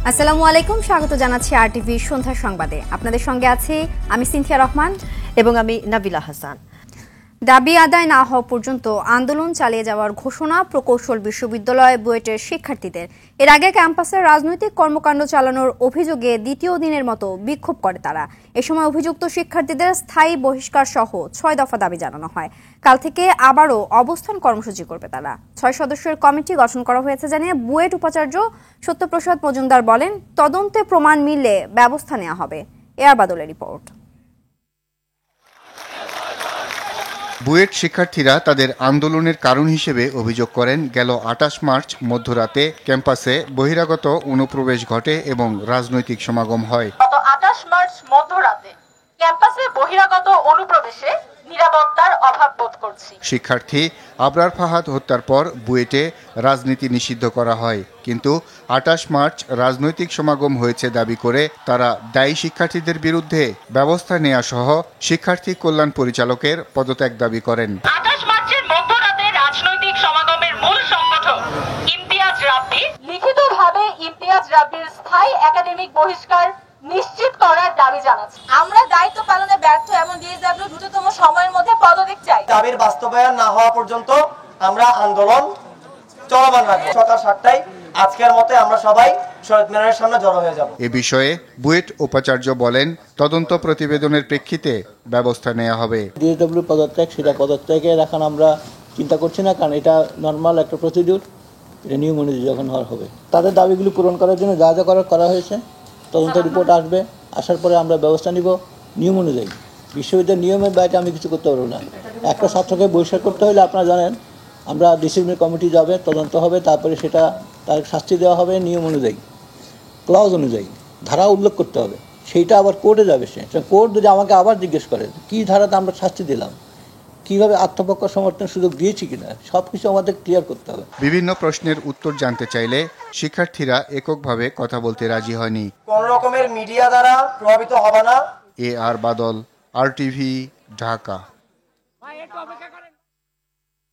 আসসালামু আলাইকুম, স্বাগত জানাচ্ছি আরটিভি সন্ধ্যা সংবাদে। আপনাদের সঙ্গে আছি আমি সিনথিয়া রহমান এবং আমি নাবিলা হাসান। দাবি আদায় না হওয়া পর্যন্ত আন্দোলন চালিয়ে যাওয়ার ঘোষণা প্রকৌশল বিশ্ববিদ্যালয় বুয়েটের শিক্ষার্থীদের। এর আগে ক্যাম্পাসে রাজনৈতিক কর্মকাণ্ড চালানোর অভিযোগে দ্বিতীয় দিনের মতো বিক্ষোভ করে তারা। এ সময় অভিযুক্ত শিক্ষার্থীদের স্থায়ী বহিষ্কার সহ 6 দফা দাবি জানানো হয়। কাল থেকে আবারও অবস্থান কর্মসূচি করবে তারা। 6 সদস্যের কমিটি গঠন করা হয়েছে জানিয়ে বুয়েট উপাচার্য সত্যপ্রসাদ মজুমদার বলেন, তদন্তে প্রমাণ মিললে ব্যবস্থা নেওয়া হবে। এয়ার বাদলের রিপোর্ট। বুয়েট শিক্ষার্থীরা তাদের আন্দোলনের কারণ হিসেবে অভিযোগ করেন, গেল 28 মার্চ মধ্যরাতে ক্যাম্পাসে বহিরাগত অনুপ্রবেশ ঘটে এবং রাজনৈতিক সমাগম হয়। গত 28 মার্চ মধ্যরাতে ক্যাম্পাসে বহিরাগত অনুপ্রবেশে নিরাপত্তার অভাব বোধ করছি। শিক্ষার্থী আবরার ফাহাদ হত্যার পর বুয়েটে রাজনীতি নিষিদ্ধ করা হয়, কিন্তু 28 মার্চ রাজনৈতিক সমাগম হয়েছে দাবি করে তারা দায়ী শিক্ষার্থীদের বিরুদ্ধে ব্যবস্থা নেওয়া সহ শিক্ষার্থী কল্যাণ পরিচালকের পদত্যাগ দাবি করেন। 28 মার্চের মধ্যরাতে রাজনৈতিক সমাগমের মূল সংগঠক ইমতিয়াজ রাব্বি লিখিতভাবে ইমতিয়াজ রাব্বির স্থায়ী একাডেমিক বহিষ্কার নিশ্চিত করার দাবি জানাচ্ছি। আমরা দায়িত্ব পালনে ব্যর্থ এমন ডিএসডব্লিউ দ্রুততম সময়ের মধ্যে পদত্যাগ চাই। দাবির বাস্তবায়ন না হওয়া পর্যন্ত আমরা আন্দোলন চলমান রাখবো। সকাল 7টায় আজকের মতো আমরা সবাই শহীদ মিনারের সামনে জড়ো হয়ে যাব। এ বিষয়ে বুয়েট উপাচার্য বলেন, তদন্ত প্রতিবেদনের প্রেক্ষিতে ব্যবস্থা নেওয়া হবে। ডিএসডব্লিউ পদত্যাগ, সেটা পদত্যাগে এখন আমরা চিন্তা করছি না, কারণ এটা নর্মাল একটা প্রসিডিউর, এটা নিয়ম অনুযায়ী যখন হবে। তাদের দাবিগুলি পূরণ করার জন্য যা যা করা হয়েছে, তদন্ত রিপোর্ট আসবে, আসার পরে আমরা ব্যবস্থা নিব নিয়ম অনুযায়ী। বিশ্ববিদ্যালয়ের নিয়মের বাইরে আমি কিছু করতে পারবো না। একটা ছাত্রকে বহিষ্কার করতে হলে আপনারা জানেন, আমরা ডিসিপ্লিনারি কমিটি যাবে, তদন্ত হবে, তারপরে সেটা তার শাস্তি দেওয়া হবে নিয়ম অনুযায়ী, ক্লজ অনুযায়ী, ধারা উল্লেখ করতে হবে। সেইটা আবার কোর্টে যাবে। সে কোর্ট যদি আমাকে আবার জিজ্ঞেস করে কী ধারাতে আমরা শাস্তি দিলাম, কিভাবে আত্মপক্ষ সমর্থন সুযোগ দিয়েছি কিনা, সবকিছু আমাদের ক্লিয়ার করতে হবে। বিভিন্ন প্রশ্নের উত্তর জানতে চাইলে শিক্ষার্থীরা এককভাবে কথা বলতে রাজি হয়নি। কোন রকমের মিডিয়া দ্বারা প্রভাবিত হবে না। এআর বাদল, আরটিভি, ঢাকা।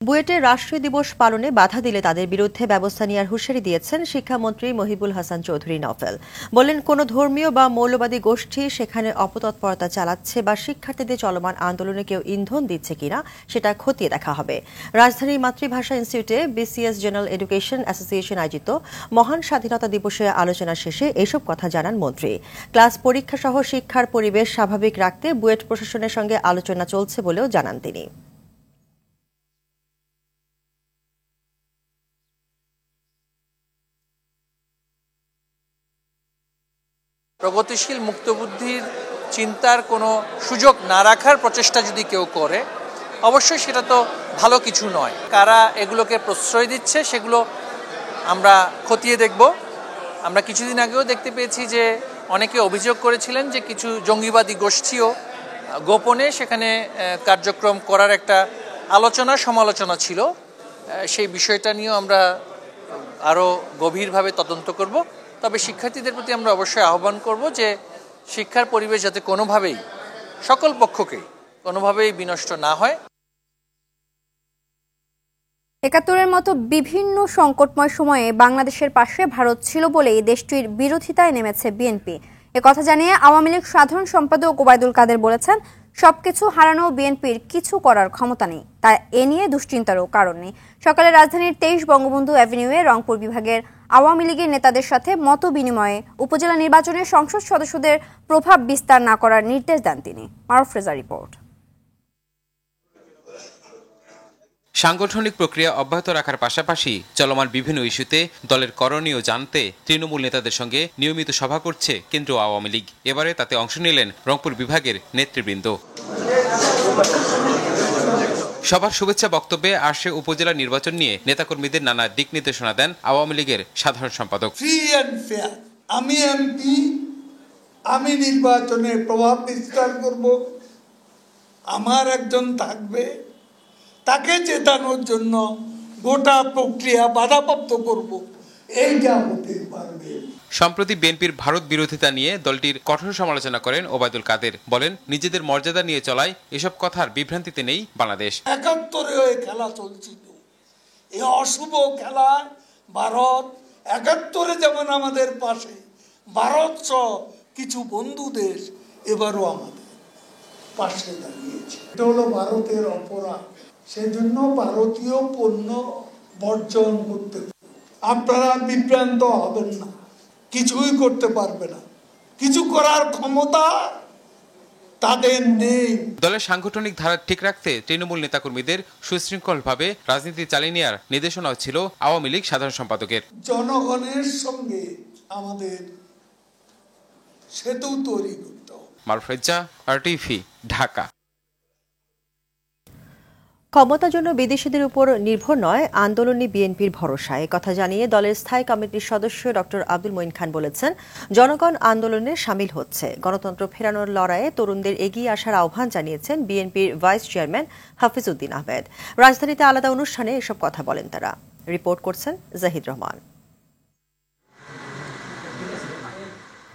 বুয়েটের রাষ্ট্রীয় দিবস পালনে বাধা দিলে তাদের বিরুদ্ধে ব্যবস্থা নেওয়ার হুঁশিয়ারি দিয়েছেন শিক্ষামন্ত্রী মহিবুল হাসান চৌধুরী নফেল। বলেন, কোনো ধর্মীয় বা মৌলবাদী গোষ্ঠী সেখানে অপতৎপরতা চালাচ্ছে বা শিক্ষার্থীদের চলমান আন্দোলনে কেউ ইন্ধন দিচ্ছে কিনা সেটা খতিয়ে দেখা হবে। রাজধানীর মাতৃভাষা ইনস্টিটিউটে বিসিএস জেনারেল এডুকেশন অ্যাসোসিয়েশন আয়োজিত মহান স্বাধীনতা দিবসে আলোচনা শেষে এসব কথা জানান মন্ত্রী। ক্লাস পরীক্ষা সহ শিক্ষার পরিবেশ স্বাভাবিক রাখতে বুয়েট প্রশাসনের সঙ্গে আলোচনা চলছে বলেও জানান তিনি। প্রগতিশীল মুক্তবুদ্ধির চিন্তার কোনো সুযোগ না রাখার প্রচেষ্টা যদি কেউ করে, অবশ্যই সেটা তো ভালো কিছু নয়। কারা এগুলোকে প্রশ্রয় দিচ্ছে সেগুলো আমরা খতিয়ে দেখব। আমরা কিছুদিন আগেও দেখতে পেয়েছি যে অনেকে অভিযোগ করেছিলেন যে কিছু জঙ্গিবাদী গোষ্ঠীও গোপনে সেখানে কার্যক্রম করার একটা সমালোচনা ছিল। সেই বিষয়টা নিয়েও আমরা আরও গভীরভাবে তদন্ত করব। তবে শিক্ষার্থীদের প্রতি আমরা অবশ্যই আহ্বান করব যে শিক্ষার পরিবেশ যাতে কোনোভাবেই, সকল পক্ষকেই কোনোভাবেই বিনষ্ট না হয়। ৭১-এর মতো বিভিন্ন সংকটময় সময়ে বাংলাদেশের পাশে ভারত ছিল বলেই দেশটির বিরোধিতায় নেমেছে বিএনপি। একথা জানিয়ে আওয়ামী লীগ সাধারণ সম্পাদক ওবায়দুল কাদের বলেছেন, সবকিছু হারানো বিএনপির কিছু করার ক্ষমতা নেই, তাই এ নিয়ে দুশ্চিন্তারও কারণ নেই। সকালে রাজধানীর 23 বঙ্গবন্ধু অ্যাভিনিউয়ে রংপুর বিভাগের আওয়ামী লীগের নেতাদের সাথে মত বিনিময়ে উপজেলা নির্বাচনে সংসদ সদস্যদের প্রভাব বিস্তার না করার নির্দেশ দেন তিনি। মারুফ রেজার রিপোর্ট। সাংগঠনিক প্রক্রিয়া অব্যাহত রাখার পাশাপাশি চলমান বিভিন্ন ইস্যুতে দলের করণীয় জানতে তৃণমূল নেতাদের সঙ্গে নিয়মিত সভা করছে কেন্দ্রীয় আওয়ামী লীগ। এবারে তাতে অংশ নিলেন রংপুর বিভাগের নেতৃবৃন্দ। সবার শুভেচ্ছা বক্তব্যে আসে উপজেলা নির্বাচন নিয়ে নেতাকর্মীদের নানা দিক নির্দেশনা দেন আওয়ামী লীগের সাধারণ সম্পাদক। ফ্রি অ্যান্ড ফেয়ার, আমি এমপি, আমি নির্বাচনে প্রভাব বিস্তার করব, আমার একজন থাকবে, তাকে জেতানোর জন্য গোটা প্রক্রিয়া বাধাপ্রাপ্ত করব, এইটা হতে পারবে। সম্প্রতি বিএনপির ভারত বিরোধিতা নিয়ে দলটির কঠোর সমালোচনা করেন ওবায়দুল কাদের। বলেন, নিজেদের মর্যাদা নিয়ে চলায় এসব কথার বিভ্রান্তিতে নেই বাংলাদেশ। ৭১-এ খেলা চলছিল, এই অশুভ খেলা ভারত ৭১-এ যেমন আমাদের পাশে, ভারত সহ কিছু বন্ধু দেশ এবারও আমাদের পাশে দাঁড়িয়েছে। এটা হলো ভারতের অপরাধ, সেজন্য ভারতীয় পণ্য বর্জন করতে হবে। আপনারা বিভ্রান্ত হবেন না, কিছুই করতে পারবে না, কিছু করার ক্ষমতা তাদের নেই। দলের সাংগঠনিক ধারা ঠিক রাখতে তৃণমূল নেতাকর্মীদের সুশৃঙ্খলভাবে রাজনীতি চালিয়ে নেওয়ার নির্দেশনা ছিল আওয়ামী লীগ সাধারণ সম্পাদকের। জনগণের সঙ্গে আমাদের সেতু তৈরি করতে হবে। মারুফ রেজা, RTV, ঢাকা। ক্ষমতার জন্য বিদেশিদের উপর নির্ভর নয়, আন্দোলনে বিএনপির ভরসা। কথা জানিয়ে দলের স্থায়ী কমিটির সদস্য ডক্টর আব্দুল মঈন খান বলেছেন, জনগণ আন্দোলনে সামিল হচ্ছে। গণতন্ত্র ফেরানোর লড়াইয়ে তরুণদের এগিয়ে আসার আহ্বান জানিয়েছেন বিএনপির ভাইস চেয়ারম্যান হাফিজ উদ্দিন আহমেদ। রাজধানীতে আলাদা অনুষ্ঠানে এসব কথা বলেন তারা। রিপোর্ট করছেন জাহিদ রহমান।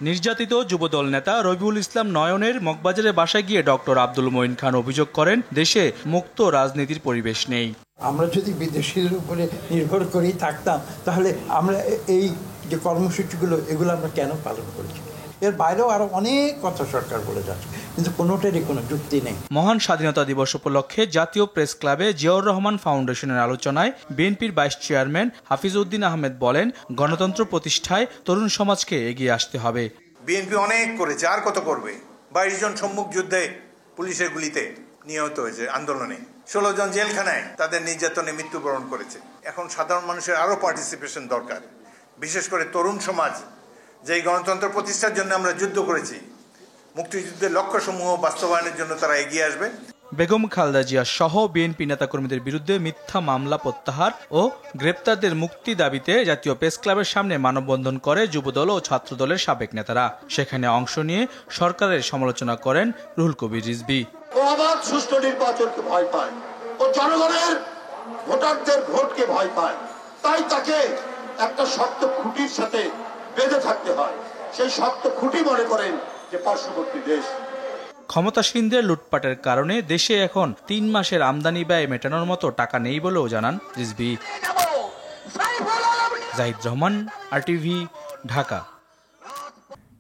নির্যাতিত যুবদল নেতা রবিউল ইসলাম নয়নের মগবাজারের বাসায় গিয়ে ডক্টর আব্দুল মঈন খান অভিযোগ করেন, দেশে মুক্ত রাজনীতির পরিবেশ নেই। আমরা যদি বিদেশিদের উপরে নির্ভর করেই থাকতাম, তাহলে আমরা এই যে কর্মসূচিগুলো এগুলো আমরা কেন পালন করছি? এর বাইরেও আরো অনেক কথা সরকার বলে যাচ্ছে, কিন্তু কোনোটারই কোনো যুক্তি নেই। মহান স্বাধীনতা দিবস উপলক্ষে জাতীয় প্রেস ক্লাবে জিয়াউর রহমান ফাউন্ডেশনের আলোচনায় বিএনপির ভাইস চেয়ারম্যান হাফিজ উদ্দিন আহমেদ বলেন, গণতন্ত্র প্রতিষ্ঠায় তরুণ সমাজকে এগিয়ে আসতে হবে। বিএনপি অনেক করেছে, আর কত করবে? 22 জন সম্মুখ যুদ্ধে পুলিশের গুলিতে নিহত হয়েছে আন্দোলনে, 16 জন জেলখানায় তাদের নির্যাতনে মৃত্যুবরণ করেছে। এখন সাধারণ মানুষের আরো পার্টিসিপেশন দরকার, বিশেষ করে তরুণ সমাজ, যেই গণতন্ত্র প্রতিষ্ঠার জন্য আমরা যুদ্ধ করেছি, মুক্তিযুদ্ধের লক্ষ্যসমূহ বাস্তবায়নের জন্য তারা এগিয়ে আসবে। বেগম খালেদা জিয়া সহ বিএনপি নেতাকর্মীদের বিরুদ্ধে মিথ্যা মামলা প্রত্যাহার ও গ্রেপ্তারদের মুক্তি দাবিতে জাতীয় প্রেস ক্লাবের সামনে মানববন্ধন করে যুবদল ও ছাত্রদলের সাবেক নেতারা। সেখানে অংশ নিয়ে সরকারের সমালোচনা করেন রুহুল কবির রিজভী। ও আবার সুষ্ঠু নির্বাচনকে ভয় পায়, ও জনগণের ভোটারদের ভোটকে ভয় পায়, তাই তাকে একটা শক্ত খুঁটির সাথে বেঁধে থাকতে হয়। সেই শক্ত খুঁটি মনে করেন যে পার্শ্ববর্তী দেশ। ক্ষমতাসীনদের লুটপাটের কারণে দেশে এখন 3 মাসের আমদানি ব্যয় মেটানোর মতো টাকা নেই বলেও জানান রিজভী। জাহিদ রহমান, RTV, ঢাকা।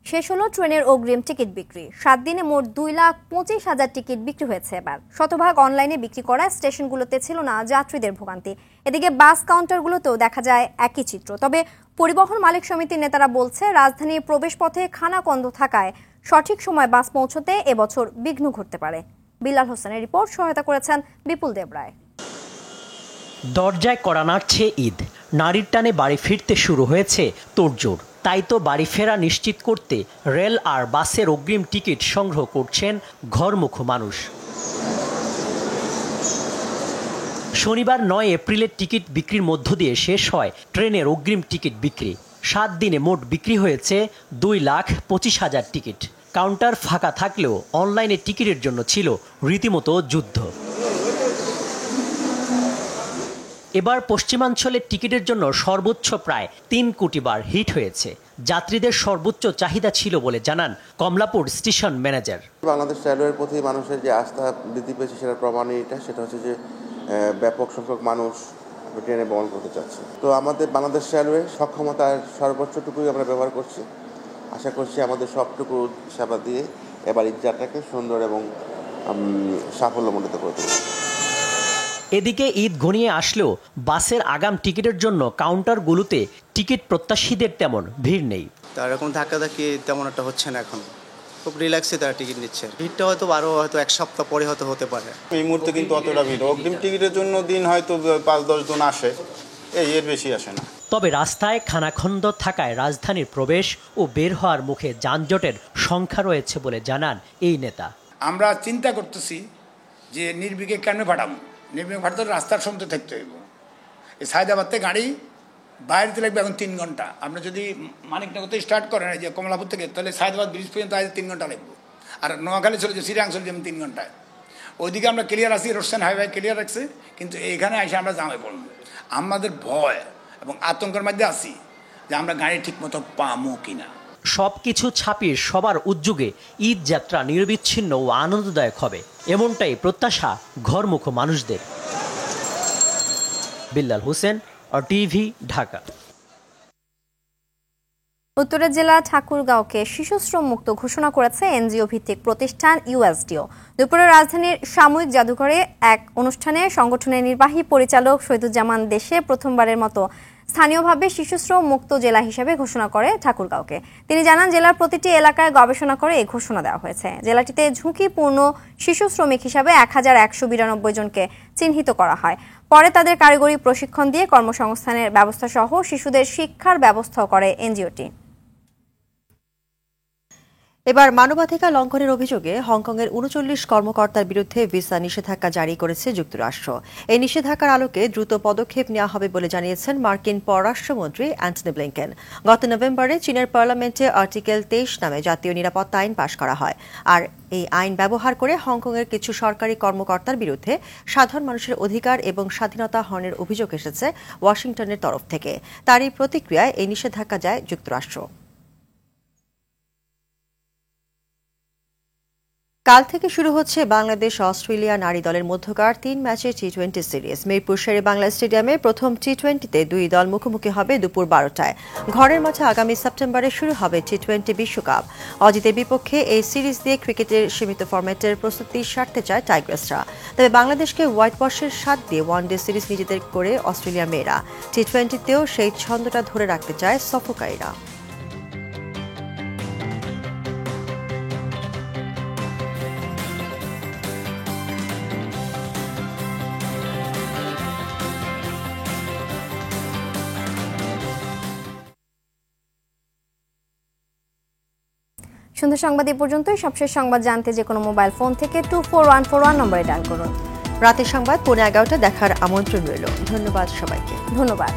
শেষ হলো ট্রেনের অগ্রিম টিকিট বিক্রি। 7 দিনে মোট 2,25,000 টিকিট বিক্রি হয়েছে। এবার শতভাগ অনলাইনে বিক্রি করা স্টেশনগুলোতে ছিল না যাত্রীদের ভোগান্তি। এদিকে বাস কাউন্টারগুলোতেও দেখা যায় একই চিত্র। তবে পরিবহন মালিক সমিতির নেতারা বলছে, রাজধানীর প্রবেশপথে খানাকন্দ থাকায় সঠিক সময় বাস পৌঁছতে এবছর বিঘ্ন ঘটতে পারে। বিল্লাল হোসেনের রিপোর্ট, সহায়তা করেছেন বিপুল দেবরায়। দরজায় কড়া নাড়ছে ঈদ, নারীর টানে বাড়ি ফিরতে শুরু হয়েছে তোড়জোড়। তাই তো বাড়ি ফেরা নিশ্চিত করতে রেল আর বাসের অগ্রিম টিকিট সংগ্রহ করছেন ঘরমুখো মানুষ। শনিবার 9 এপ্রিলের টিকিট বিক্রির মধ্য দিয়ে শেষ হয় ট্রেনের অগ্রিম টিকিট বিক্রি। 7 দিনে মোট বিক্রি হয়েছে 2,25,000 টিকিট। কাউন্টার ফাঁকা থাকলেও অনলাইনে টিকিটের জন্য ছিল রীতিমতো যুদ্ধ। এবার পশ্চিমাঞ্চলের টিকিটের জন্য সর্বোচ্চ প্রায় 3 কোটি বার হিট হয়েছে। যাত্রীদের সর্বোচ্চ চাহিদা ছিল বলে জানান কমলাপুর স্টেশন ম্যানেজার। বাংলাদেশ রেলওয়ের প্রতি মানুষের যে আস্থা বৃদ্ধি পেয়েছে সেটার প্রমাণই সেটা হচ্ছে যে ব্যাপক সংখ্যক মানুষ ট্রেনে বহন করতে চাচ্ছে। তো আমাদের বাংলাদেশ রেলওয়ে সক্ষমতার সর্বোচ্চটুকুই আমরা ব্যবহার করছি। আশা করছি আমাদের সবটুকু সেবা দিয়ে এবার ঈদ যাত্রাকে সুন্দর এবং সাফল্যমণ্ডিত করে তুলব। এদিকে ঈদ ঘনিয়ে আসলেও বাসের আগাম টিকিটের জন্য কাউন্টারগুলোতে টিকিট প্রত্যাশীদের তেমন ভিড় নেই। তার এরকম ধাক্কাধাক্কি তেমন একটা হচ্ছে না, এখন খুব রিল্যাক্সে তারা টিকিট নিচ্ছে। ভিড়টা হয়তো হয়তো 1 সপ্তাহ পরে হতে পারে। এই মুহূর্তে কিন্তু অতটা ভিড়, অগ্রিম টিকিটের জন্য দিন হয়তো 5-10 জন আসে, এর বেশি আসে না। তবে রাস্তায় খানাখন্দ থাকায় রাজধানীর প্রবেশ ও বের হওয়ার মুখে যানজটের সংখ্যা রয়েছে বলে জানান এই নেতা। আমরা চিন্তা করতেছি যে নির্বিঘ্নে কেন পাঠাবো, নির্বিঘ্নে পাঠাতে রাস্তার সমতে থাকতে হইব। এই সায়দাবাদ থেকে গাড়ি বাইরেতে লাগবে এখন 3 ঘন্টা। আপনি যদি মানিকনগর থেকে স্টার্ট করেন যে কমলাপুর থেকে, তাহলে সায়দাবাদ ব্রিজ পর্যন্ত আজ 3 ঘন্টা লাগবে। আর নোয়াখালী চলে যে সিরাং চলে যেমন 3 ঘন্টায়। ওইদিকে আমরা ক্লিয়ার আছি, রোশন হাইওয়ে ক্লিয়ার রাখছে, কিন্তু এইখানে এসে আমরা জামে পড়ব। আমাদের ভয় এবং আতঙ্কের মধ্যে আছি যে আমরা গাড়ি ঠিকমতো পামো কিনা। সবকিছু ছাপিয়ে সবার উদ্যোগে ঈদ যাত্রা নিরবিচ্ছিন্ন ও আনন্দদায়ক হবে, এমনটাই প্রত্যাশা ঘরমুখো মানুষদের। বিল্লাল হোসেন, RTV, ঢাকা। উত্তরের জেলা ঠাকুরগাঁওকে শিশুশ্রম মুক্ত ঘোষণা করেছে এনজিও ভিত্তিক প্রতিষ্ঠান ইউএসডিও। দুপুরে রাজধানীর সাময়িক জাদুঘরে এক অনুষ্ঠানে সংগঠনের নির্বাহী পরিচালক শহীদুজ্জামান দেশে প্রথমবারের মতো স্থানীয়ভাবে শিশুশ্রম মুক্ত জেলা হিসেবে ঘোষণা করে ঠাকুরগাঁওকে। তিনি জানান, জেলার প্রতিটি এলাকায় গবেষণা করে এই ঘোষণা দেওয়া হয়েছে। জেলাটিতে ঝুঁকিপূর্ণ শিশু শ্রমিক হিসাবে 1192 জনকে চিহ্নিত করা হয়। পরে তাদের কারিগরি প্রশিক্ষণ দিয়ে কর্মসংস্থানের ব্যবস্থা সহ শিশুদের শিক্ষার ব্যবস্থাও করে এনজিওটি। এবার মানবাধিকার লঙ্ঘনের অভিযোগে হংকংয়ের ৩৯ কর্মকর্তার বিরুদ্ধে ভিসা নিষেধাজ্ঞা জারি করেছে যুক্তরাষ্ট্র। এই নিষেধাজ্ঞার আলোকে দ্রুত পদক্ষেপ নেওয়া হবে বলে জানিয়েছেন মার্কিন পররাষ্ট্রমন্ত্রী অ্যান্টনি ব্লিংকেন। গত নভেম্বরে চীনের পার্লামেন্টে আর্টিকেল 23 নামে জাতীয় নিরাপত্তা আইন পাশ করা হয়। আর এই আইন ব্যবহার করে হংকংয়ের কিছু সরকারি কর্মকর্তার বিরুদ্ধে সাধারণ মানুষের অধিকার এবং স্বাধীনতা হরণের অভিযোগ এসেছে ওয়াশিংটনের তরফ থেকে। তারই প্রতিক্রিয়ায় এই নিষেধাজ্ঞা যায় যুক্তরাষ্ট্র। কাল থেকে শুরু হচ্ছে বাংলাদেশ অস্ট্রেলিয়া নারী দলের মধ্যকার 3 ম্যাচের টি-20 সিরিজ। মিরপুর শেরে বাংলা স্টেডিয়ামে প্রথম টি-20তে দুই দল মুখোমুখি হবে দুপুর 12টায়। ঘরের মাঠে আগামী সেপ্টেম্বরে শুরু হবে টি-20 বিশ্বকাপ। অজিতের বিপক্ষে এই সিরিজ দিয়ে ক্রিকেটের সীমিত ফরম্যাটের প্রস্তুতি সারতে চায় টাইগার্সরা। তবে বাংলাদেশকে হোয়াইট ওয়াশের স্বাদ দিয়ে ওয়ানডে সিরিজ নিজেদের করে অস্ট্রেলিয়ার মেয়েরা। টি-20তেও সেই ছন্দটা ধরে রাখতে চায় সফরকারীরা। সন্ধ্যা সংবাদ এ পর্যন্তই। সবশেষ সংবাদ জানতে যে কোনো মোবাইল ফোন থেকে 24141 নম্বরে ডায়াল করুন। রাতের সংবাদ 11:15 দেখার আমন্ত্রণ রইল। ধন্যবাদ সবাইকে। ধন্যবাদ।